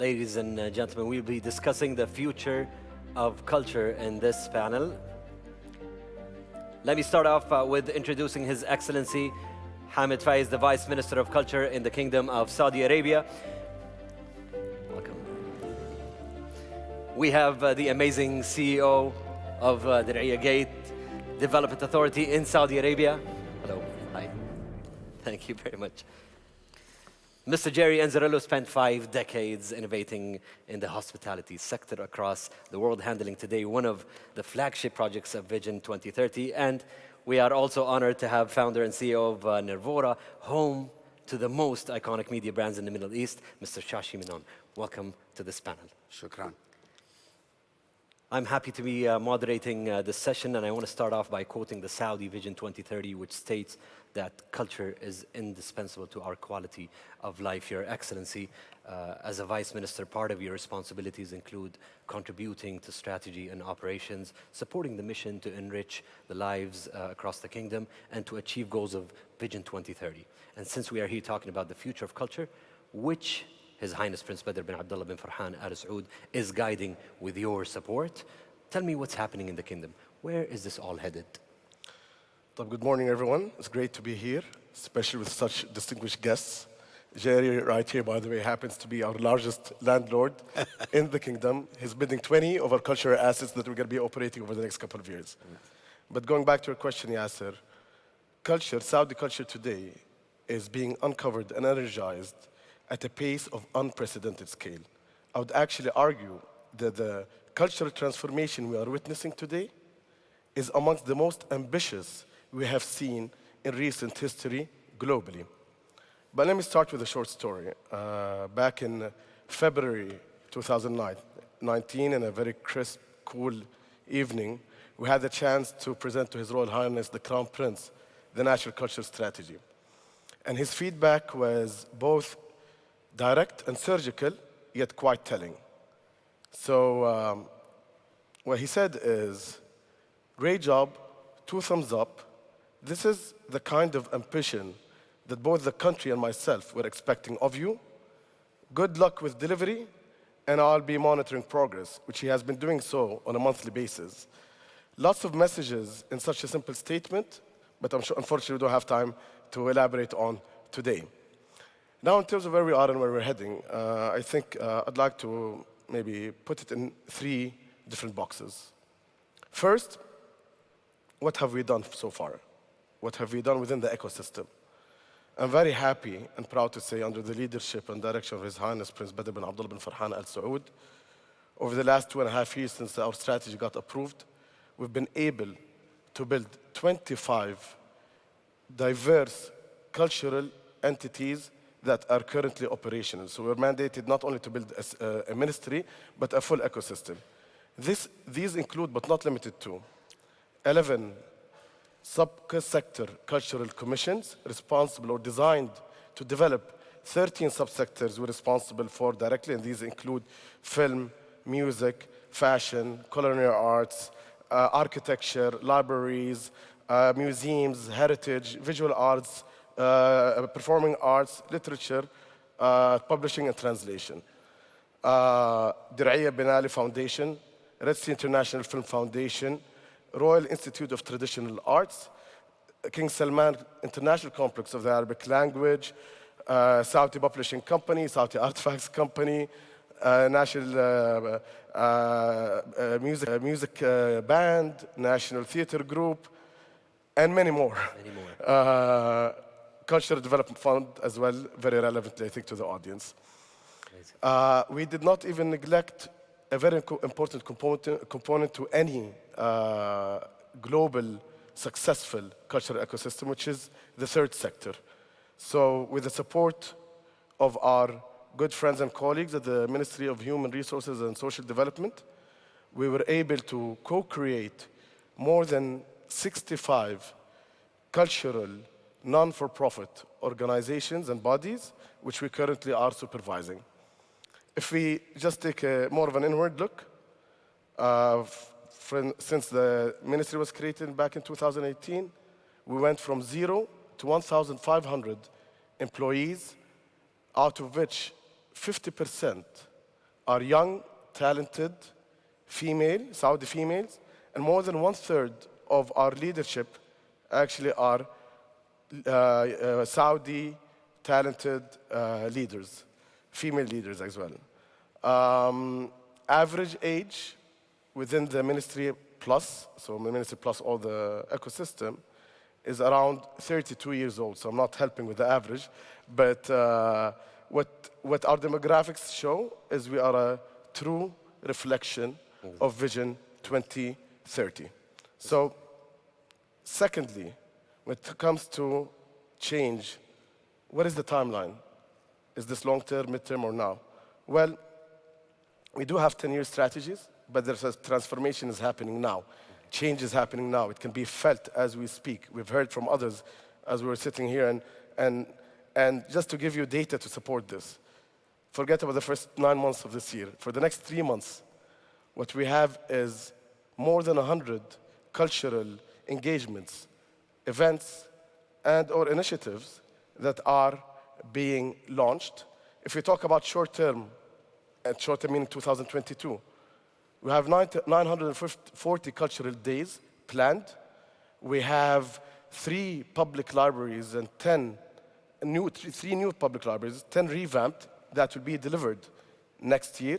Ladies and gentlemen, we'll be discussing the future of culture in this panel. Let me start off with introducing His Excellency Hamed Fayez, the Vice Minister of Culture in the Kingdom of Saudi Arabia. Welcome. We have the amazing CEO of Diryah Gate Development Authority in Saudi Arabia. Hello. Hi. Thank you very much. Mr. Jerry Inzarello spent 5 decades innovating in the hospitality sector across the world, handling today one of the flagship projects of Vision 2030. And we are also honored to have founder and CEO of Nervora, home to the most iconic media brands in the Middle East, Mr. Shashi Menon. Welcome to this panel. Shukran. I'm happy to be moderating this session, and I want to start off by quoting the Saudi Vision 2030, which states that culture is indispensable to our quality of life. Your Excellency, as a Vice Minister, part of your responsibilities include contributing to strategy and operations, supporting the mission to enrich the lives across the kingdom, and to achieve goals of Vision 2030. And since we are here talking about the future of culture, which His Highness Prince Badr bin Abdullah bin Farhan Al Saud is guiding with your support, tell me what's happening in the kingdom. Where is this all headed? Good morning, everyone. It's great to be here, especially with such distinguished guests. Jerry, right here, by the way, happens to be our largest landlord in the kingdom. He's bidding 20 of our cultural assets that we're going to be operating over the next couple of years. But going back to your question, Yasir, Saudi culture today is being uncovered and energized at a pace of unprecedented scale. I would actually argue that the cultural transformation we are witnessing today is amongst the most ambitious we have seen in recent history globally. But let me start with a short story. Back in February 2019, in a very crisp, cool evening, we had the chance to present to His Royal Highness the Crown Prince the National Cultural Strategy. And his feedback was both direct and surgical, yet quite telling. So what he said is, great job, 2 thumbs up. This is the kind of ambition that both the country and myself were expecting of you. Good luck with delivery, and I'll be monitoring progress, which he has been doing so on a monthly basis. Lots of messages in such a simple statement, but I'm sure, unfortunately, we don't have time to elaborate on today. Now, in terms of where we are and where we're heading, I think I'd like to maybe put it in 3 different boxes. First, what have we done so far? What have we done within the ecosystem? I'm very happy and proud to say, under the leadership and direction of His Highness Prince Badr bin Abdullah bin Farhan Al Saud, over the last 2.5 years since our strategy got approved, we've been able to build 25 diverse cultural entities that are currently operational. So we're mandated not only to build a ministry, but a full ecosystem. These include, but not limited to, 11 sub-sector cultural commissions responsible or designed to develop 13 subsectors we're responsible for directly, and these include film, music, fashion, culinary arts, architecture, libraries, museums, heritage, visual arts, performing arts, literature, publishing and translation. Diryah bin Ali Foundation, Red Sea International Film Foundation, Royal Institute of Traditional Arts, King Salman International Complex of the Arabic Language, Saudi Publishing Company, Saudi Artifacts Company, National Music Band, National Theatre Group, and many more. Cultural Development Fund as well, very relevant, I think, to the audience. We did not even neglect a very important component to any global successful cultural ecosystem, which is the 3rd sector. So with the support of our good friends and colleagues at the Ministry of Human Resources and Social Development, we were able to co-create more than 65 cultural non-for-profit organizations and bodies, which we currently are supervising. If we just take more of an inward look, since the ministry was created back in 2018, we went from 0 to 1,500 employees, out of which 50% are young, talented Saudi females, and more than 1/3 of our leadership actually are Saudi talented leaders, female leaders as well. Average age within the ministry plus, so the ministry plus all the ecosystem, is around 32 years old. So I'm not helping with the average, but what our demographics show is we are a true reflection of Vision 2030. So secondly, when it comes to change, what is the timeline? Is this long-term, mid-term, or now? Well, we do have 10-year strategies, but there's a transformation is happening now. Change is happening now. It can be felt as we speak. We've heard from others as we were sitting here, and just to give you data to support this, forget about the first 9 months of this year. For the next 3 months, what we have is more than 100 cultural engagements, events, and/or initiatives that are being launched. If we talk about short-term, and short-term meaning 2022, we have 940 cultural days planned. We have 3 public libraries and 3 new public libraries, 10 revamped, that will be delivered next year.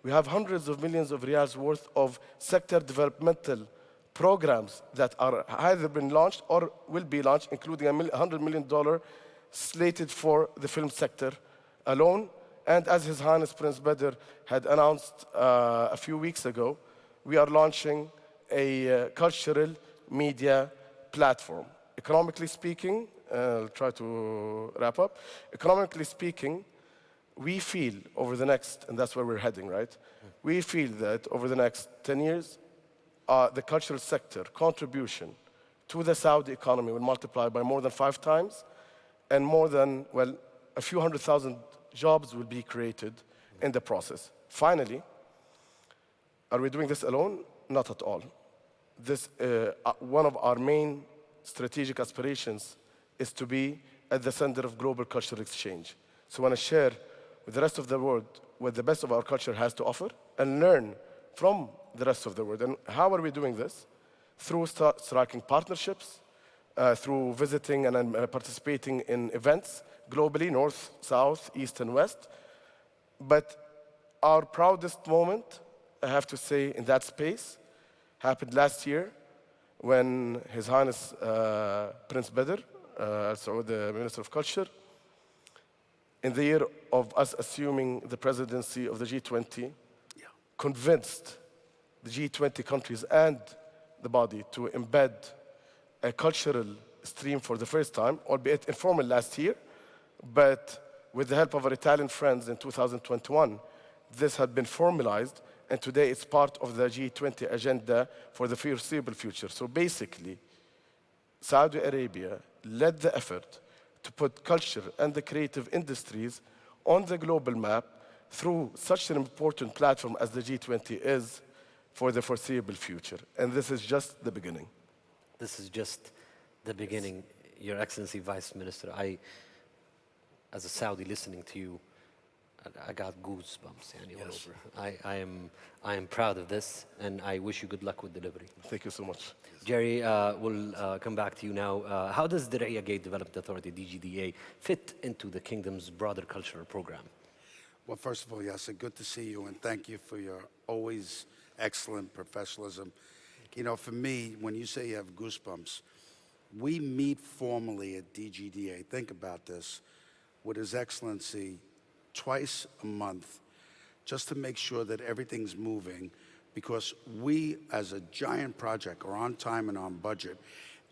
We have hundreds of millions of riyals worth of sector developmental programs that are either been launched or will be launched, including $100 million slated for the film sector alone. And as His Highness Prince Badr had announced a few weeks ago, we are launching a cultural media platform. Economically speaking, I'll try to wrap up. Economically speaking, we feel over the next, and that's where we're heading, right? We feel that over the next 10 years, the cultural sector contribution to the Saudi economy will multiply by more than 5 times, and more than, well, a few 100,000 jobs will be created in the process. Finally, are we doing this alone? Not at all. This, one of our main strategic aspirations is to be at the center of global cultural exchange. So I want to share with the rest of the world what the best of our culture has to offer and learn from the rest of the world. And how are we doing this? Through striking partnerships, through visiting and participating in events globally, north, south, east, and west. But our proudest moment, I have to say, in that space happened last year when His Highness Prince Badr, also the Minister of Culture, in the year of us assuming the presidency of the G20, convinced the G20 countries and the body to embed a cultural stream for the first time, albeit informal last year, but with the help of our Italian friends in 2021, this had been formalized, and today it's part of the G20 agenda for the foreseeable future. So basically, Saudi Arabia led the effort to put culture and the creative industries on the global map through such an important platform as the G20 is for the foreseeable future. And this is just the beginning. This is just the beginning, Your Excellency Vice Minister. As a Saudi listening to you, I got goosebumps all over. I am proud of this, and I wish you good luck with delivery. Thank you so much. Jerry, we'll come back to you now. How does the Diryah Gate Development Authority, DGDA, fit into the kingdom's broader cultural program? Well, first of all, Yasir, good to see you, and thank you for your always excellent professionalism. You know, for me, when you say you have goosebumps, we meet formally at DGDA, think about this, with His Excellency twice a month, just to make sure that everything's moving, because we, as a giant project, are on time and on budget,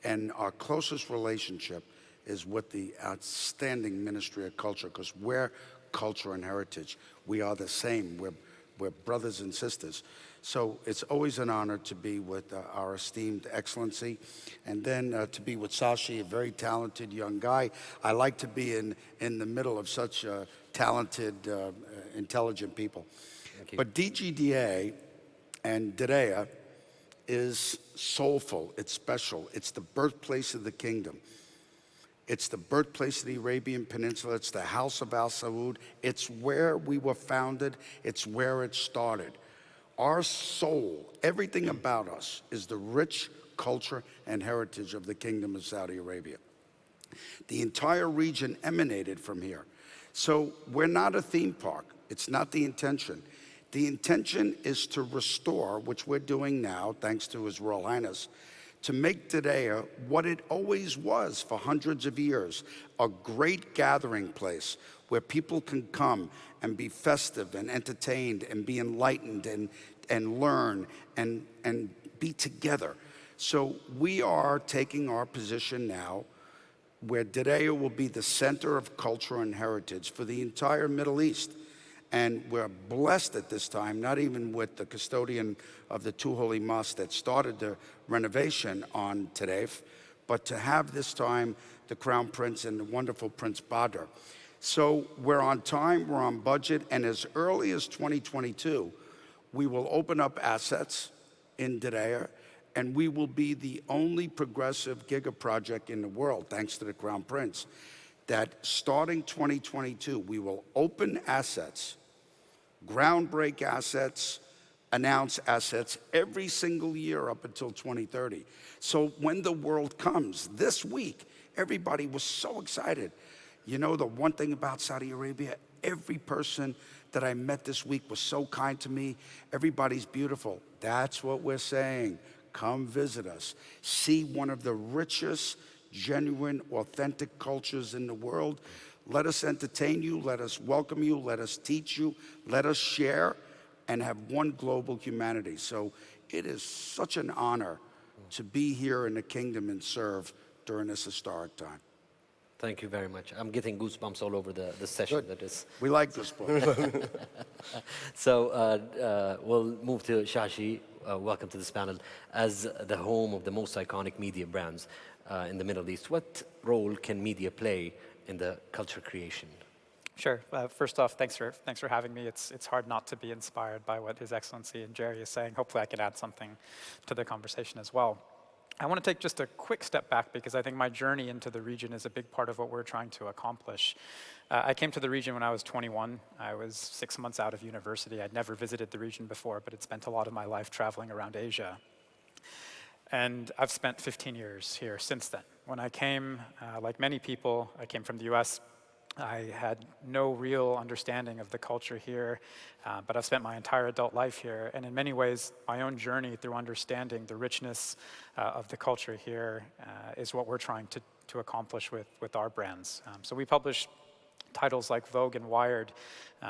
and our closest relationship is with the outstanding Ministry of Culture, because we're culture and heritage. We are the same. We're brothers and sisters. So it's always an honor to be with our esteemed Excellency, and then to be with Shashi, a very talented young guy. I like to be in the middle of such talented, intelligent people. But DGDA and Diryah is soulful. It's special. It's the birthplace of the kingdom. It's the birthplace of the Arabian Peninsula. It's the house of Al Saud. It's where we were founded. It's where it started. Our soul, everything about us, is the rich culture and heritage of the Kingdom of Saudi Arabia. The entire region emanated from here. So we're not a theme park. It's not the intention. The intention is to restore, which we're doing now, thanks to His Royal Highness, to make Diryah what it always was for hundreds of years, a great gathering place where people can come and be festive and entertained and be enlightened and learn and be together. So we are taking our position now where Diryah will be the center of culture and heritage for the entire Middle East. And we're blessed at this time, not even with the custodian of the two holy mosques that started the renovation on Taref, but to have this time the Crown Prince and the wonderful Prince Badr. So we're on time, we're on budget, and as early as 2022, we will open up assets in Diryah, and we will be the only progressive giga project in the world, thanks to the Crown Prince, that starting 2022, we will open assets, groundbreak assets, announce assets every single year up until 2030. So when the world comes this week, everybody was so excited. You know, the one thing about Saudi Arabia, every person that I met this week was so kind to me. Everybody's beautiful. That's what we're saying. Come visit us. See one of the richest, genuine, authentic cultures in the world. Let us entertain you. Let us welcome you. Let us teach you. Let us share and have one global humanity. So it is such an honor to be here in the kingdom and serve during this historic time. Thank you very much. I'm getting goosebumps all over the session. Good. That is. We like this book. So we'll move to Shashi. Welcome to this panel. As the home of the most iconic media brands in the Middle East, what role can media play in the culture creation? Sure. First off, thanks for having me. It's hard not to be inspired by what His Excellency and Diryah is saying. Hopefully I can add something to the conversation as well. I want to take just a quick step back because I think my journey into the region is a big part of what we're trying to accomplish. I came to the region when I was 21. I was 6 months out of university. I'd never visited the region before, but had spent a lot of my life traveling around Asia. And I've spent 15 years here since then. When I came, like many people, I came from the US. I had no real understanding of the culture here, but I've spent my entire adult life here. And in many ways, my own journey through understanding the richness of the culture here is what we're trying to accomplish with our brands. So we publish titles like Vogue and Wired,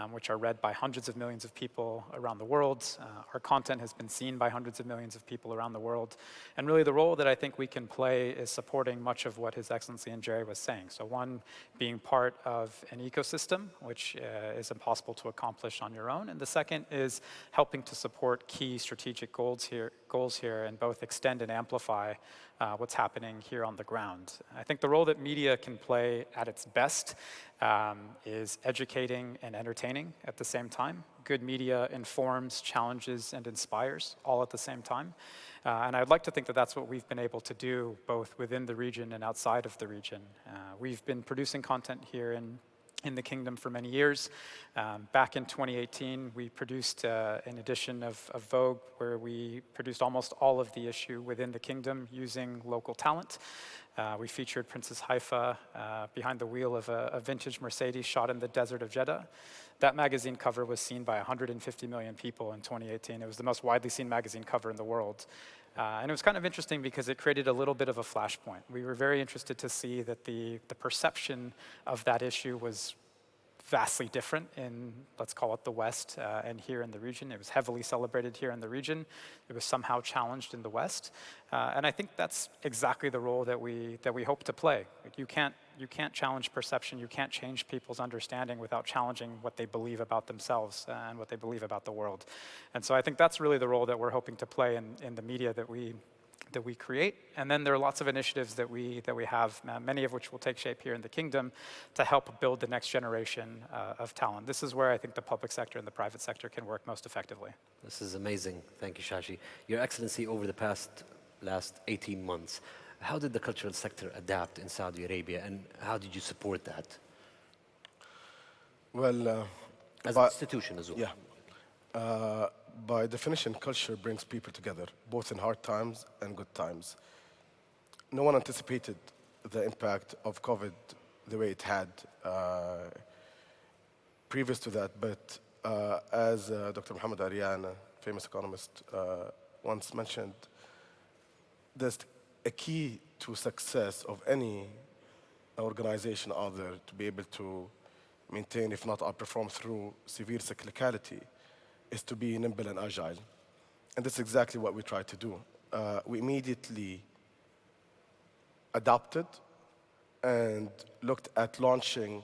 which are read by hundreds of millions of people around the world. Our content has been seen by hundreds of millions of people around the world. And really the role that I think we can play is supporting much of what His Excellency and Diryah was saying. So one, being part of an ecosystem, which is impossible to accomplish on your own. And the second is helping to support key strategic goals here and both extend and amplify what's happening here on the ground. I think the role that media can play at its best is educating and entertaining at the same time. Good media informs, challenges, and inspires all at the same time. And I'd like to think that that's what we've been able to do both within the region and outside of the region. We've been producing content here in the kingdom for many years. Back in 2018, we produced an edition of Vogue where we produced almost all of the issue within the kingdom using local talent. We featured Princess Haifa behind the wheel of a vintage Mercedes shot in the desert of Jeddah. That magazine cover was seen by 150 million people in 2018. It was the most widely seen magazine cover in the world. And it was kind of interesting because it created a little bit of a flashpoint. We were very interested to see that the perception of that issue was vastly different in, let's call it the West, and here in the region. It was heavily celebrated here in the region. It was somehow challenged in the West. And I think that's exactly the role that we hope to play. Like you can't challenge perception. You can't change people's understanding without challenging what they believe about themselves and what they believe about the world. And so I think that's really the role that we're hoping to play in the media that we create. And then there are lots of initiatives that we have, many of which will take shape here in the kingdom to help build the next generation of talent. This is where I think the public sector and the private sector can work most effectively. This is amazing. Thank you, Shashi. Your Excellency, over the last 18 months, How did the cultural sector adapt in Saudi Arabia, and how did you support that Well, as an institution as well? yeah. By definition, culture brings people together, both in hard times and good times. No one anticipated the impact of COVID the way it had previous to that, but as Dr. Mohammed Aryan, a famous economist, once mentioned, there's a key to success of any organization out there to be able to maintain, if not outperform through severe cyclicality, is to be nimble and agile. And that's exactly what we tried to do. We immediately adapted and looked at launching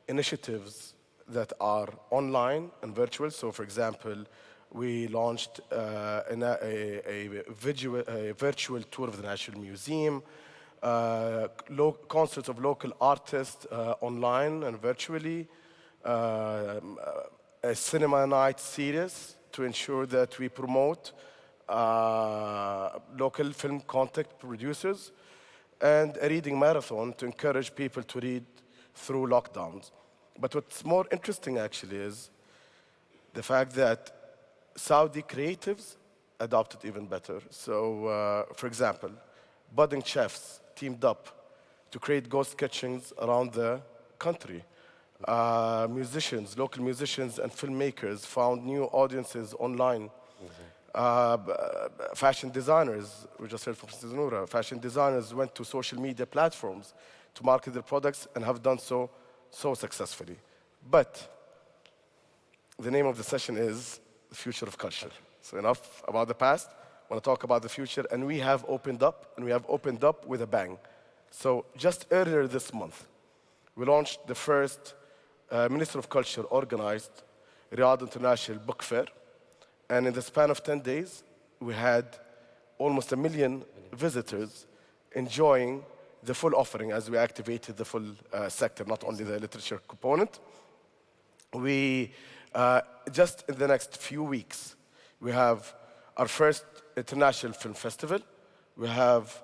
initiatives that are online and virtual. So, for example, we launched a virtual tour of the National Museum, concerts of local artists online and virtually, a cinema night series to ensure that we promote local film content producers, and a reading marathon to encourage people to read through lockdowns. But what's more interesting actually is the fact that Saudi creatives adopted even better. So, for example, budding chefs teamed up to create ghost kitchens around the country. Musicians, local musicians and filmmakers found new audiences online. Fashion designers, we just heard from Mrs. Noura, fashion designers went to social media platforms to market their products and have done so successfully. But the name of the session is The Future of Culture. So enough about the past, I want to talk about the future, and we have opened up with a bang. So just earlier this month, we launched the first Minister of Culture organized Riyadh International Book Fair. And in the span of 10 days, we had almost 1 million visitors enjoying the full offering as we activated the full sector, not only the literature component. We, just in the next few weeks, we have our first international film festival. We have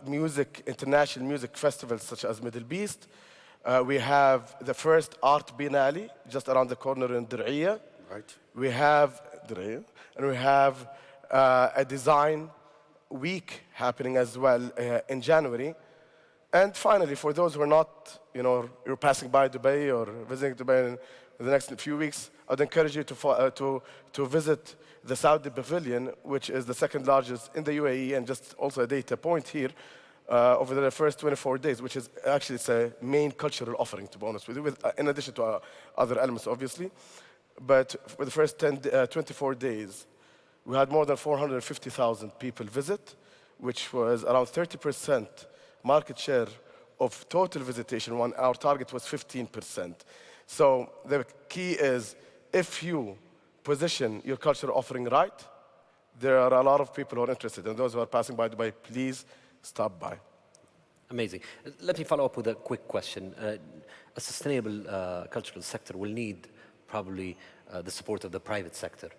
international music festivals such as Middle Beast. We have the first art biennale just around the corner in Diryah. Right. We have Diryah, and we have a design week happening as well in January. And finally, for those who are not, you're passing by Dubai or visiting Dubai in the next few weeks, I'd encourage you to visit the Saudi Pavilion, which is the second largest in the UAE, and just also a data point here, over the first 24 days, which is actually it's a main cultural offering, to be honest with you, in addition to other elements, obviously. But for the first 24 days, we had more than 450,000 people visit, which was around 30% market share of total visitation when our target was 15%. So the key is, if you position your cultural offering right, there are a lot of people who are interested. And those who are passing by Dubai, please stop by. Amazing. Let me follow up with a quick question. A sustainable cultural sector will need probably the support of the private sector.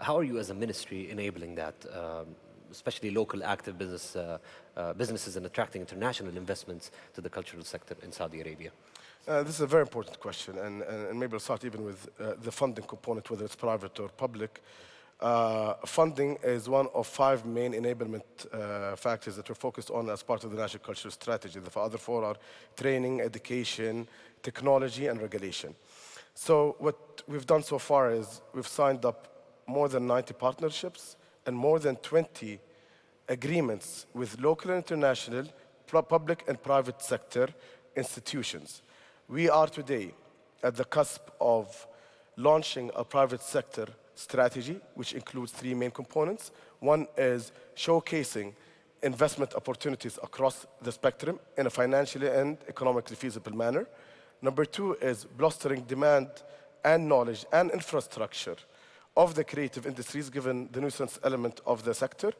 How are you as a ministry enabling that, especially local active businesses and attracting international investments to the cultural sector in Saudi Arabia? This is a very important question, and maybe I'll start even with the funding component, whether it's private or public. Funding is one of 5 main enablement factors that we're focused on as part of the National Cultural Strategy. The other 4 are training, education, technology, and regulation. So what we've done so far is we've signed up more than 90 partnerships and more than 20 agreements with local and international, public and private sector institutions. We are today at the cusp of launching a private sector strategy, which includes 3 main components. One is showcasing investment opportunities across the spectrum in a financially and economically feasible manner. Number 2 is bolstering demand and knowledge and infrastructure of the creative industries, given the nuisance element of the sector.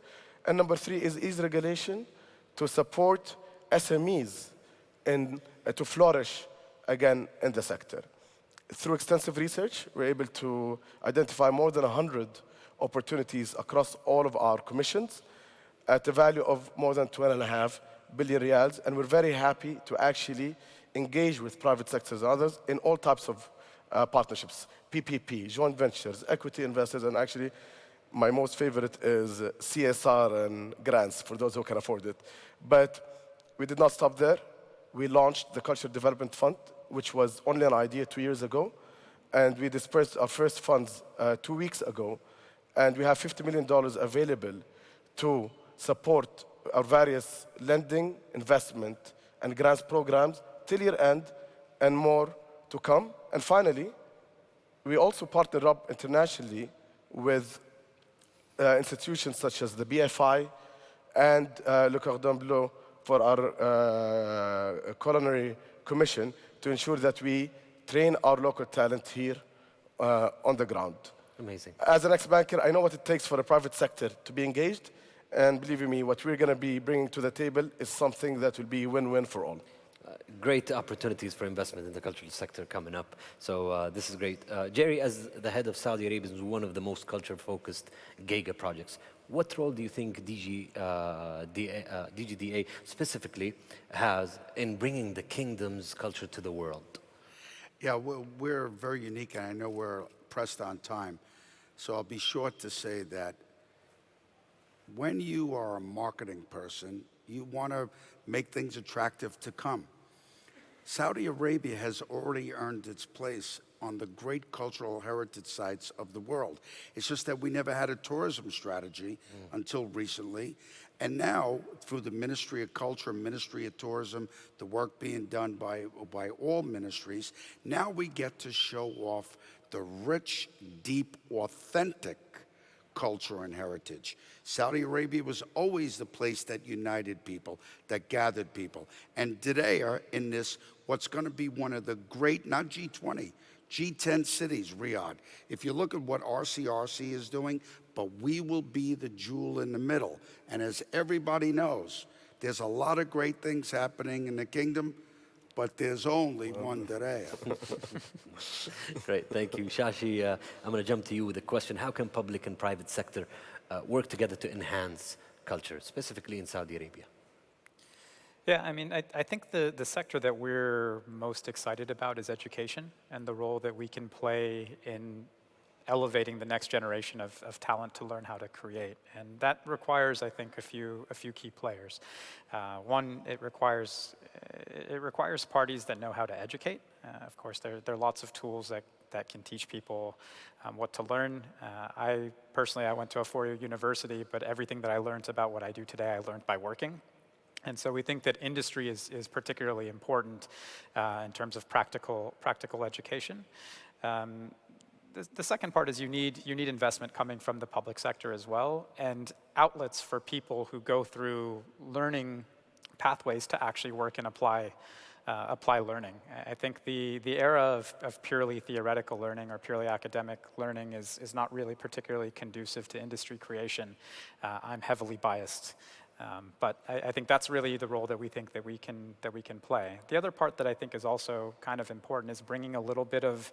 And number 3 is ease regulation to support SMEs to flourish again in the sector. Through extensive research, we're able to identify more than 100 opportunities across all of our commissions. at a value of more than 2.5 billion riyals, and we're very happy to actually engage with private sectors and others in all types of partnerships, PPP, joint ventures, equity investors, and actually my most favorite is CSR and grants for those who can afford it. But we did not stop there. We launched the Culture Development Fund, which was only an idea 2 years ago, and we dispersed our first funds 2 weeks ago, and we have $50 million available to support our various lending, investment, and grants programs till year end, and more to come. And finally, we also partnered up internationally with institutions such as the BFI and Le Cordon Bleu for our culinary commission to ensure that we train our local talent here on the ground. Amazing. As an ex-banker, I know what it takes for the private sector to be engaged, and believe me, what we're going to be bringing to the table is something that will be win-win for all. Great opportunities for investment in the cultural sector coming up. So this is great. Jerry, as the head of Saudi Arabia, is one of the most culture-focused giga projects. What role do you think DGDA specifically has in bringing the kingdom's culture to the world? Yeah, we're very unique, and I know we're pressed on time. So I'll be short to say that when you are a marketing person, you want to make things attractive to come. Saudi Arabia has already earned its place on the great cultural heritage sites of the world. It's just that we never had a tourism strategy until recently. And now, through the Ministry of Culture, Ministry of Tourism, the work being done by all ministries, now we get to show off the rich, deep, authentic culture and heritage. Saudi Arabia was always the place that united people, that gathered people. And Diryah, in this, what's going to be one of the great, not G20, G10 cities, Riyadh. If you look at what RCRC is doing, but we will be the jewel in the middle. And as everybody knows, there's a lot of great things happening in the kingdom, but there's only one Diryah. Great, thank you. Shashi, I'm going to jump to you with a question. How can public and private sector work together to enhance culture, specifically in Saudi Arabia? Yeah, I mean, I think the sector that we're most excited about is education and the role that we can play in elevating the next generation of talent to learn how to create. And that requires, I think, a few key players. One, it requires parties that know how to educate. Of course, there are lots of tools that can teach people what to learn. I went to a four-year university, but everything that I learned about what I do today, I learned by working. And so we think that industry is particularly important in terms of practical education. The second part is you need investment coming from the public sector as well, and outlets for people who go through learning pathways to actually work and apply learning. I think the era of purely theoretical learning or purely academic learning is not really particularly conducive to industry creation. I'm heavily biased. But I think that's really the role that we think that we can play. The other part that I think is also kind of important is bringing a little bit of,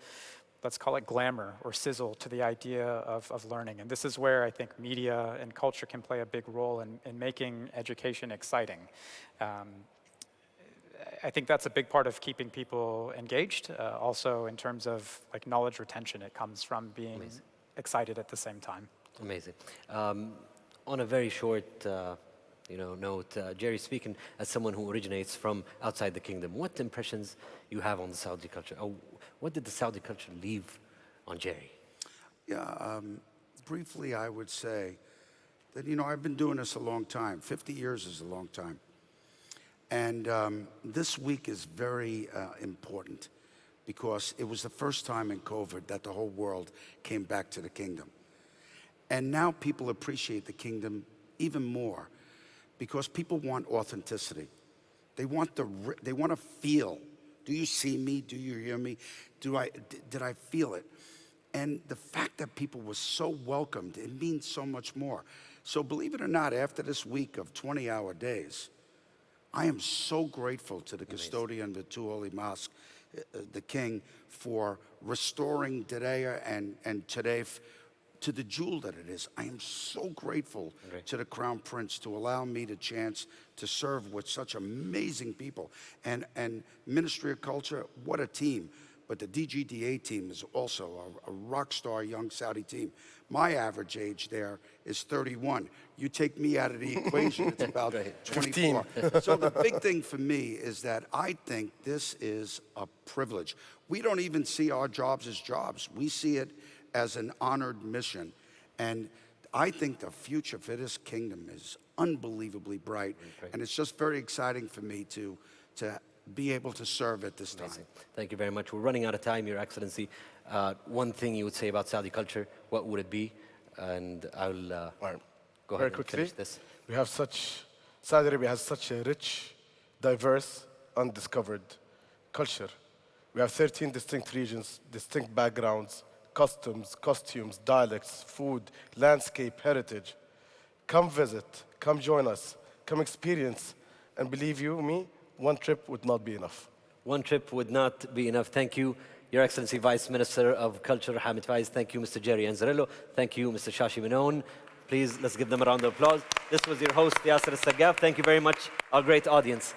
let's call it glamour or sizzle to the idea of learning. And this is where I think media and culture can play a big role in making education exciting. I think that's a big part of keeping people engaged. Also in terms of like knowledge retention, it comes from being excited at the same time. Amazing. On a very short note, Jerry, speaking as someone who originates from outside the kingdom, what impressions you have on the Saudi culture? What did the Saudi culture leave on Jerry? Yeah, briefly I would say that, I've been doing this a long time. 50 years is a long time. And this week is very important because it was the first time in COVID that the whole world came back to the kingdom. And now people appreciate the kingdom even more because people want authenticity. They want to feel. Do you see me? Do you hear me? Did I feel it? And the fact that people were so welcomed, it means so much more. So believe it or not, after this week of 20-hour days, I am so grateful to the custodian of the two holy mosques, the king, for restoring Diryah and Tadef to the jewel that it is. I am so grateful to the Crown Prince to allow me the chance to serve with such amazing people. And Ministry of Culture, what a team. But the DGDA team is also a rock star young Saudi team. My average age there is 31. You take me out of the equation, it's about 24. So the big thing for me is that I think this is a privilege. We don't even see our jobs as jobs. We see it as an honored mission. And I think the future for this kingdom is unbelievably bright. And it's just very exciting for me to be able to serve at this time. Thank you very much. We're running out of time, Your Excellency. One thing you would say about Saudi culture, what would it be? And I'll go ahead and finish this. We have Saudi Arabia has such a rich, diverse, undiscovered culture. We have 13 distinct regions, distinct backgrounds, customs, costumes, dialects, food, landscape, heritage. Come visit, come join us, come experience, and believe you me, one trip would not be enough. One trip would not be enough. Thank you, Your Excellency, Vice Minister of Culture, Hamed Fayez. Thank you, Mr. Diryah Inzarello. Thank you, Mr. Shashi Menon. Please, let's give them a round of applause. This was your host, Yasir Alsaggaf. Thank you very much, our great audience.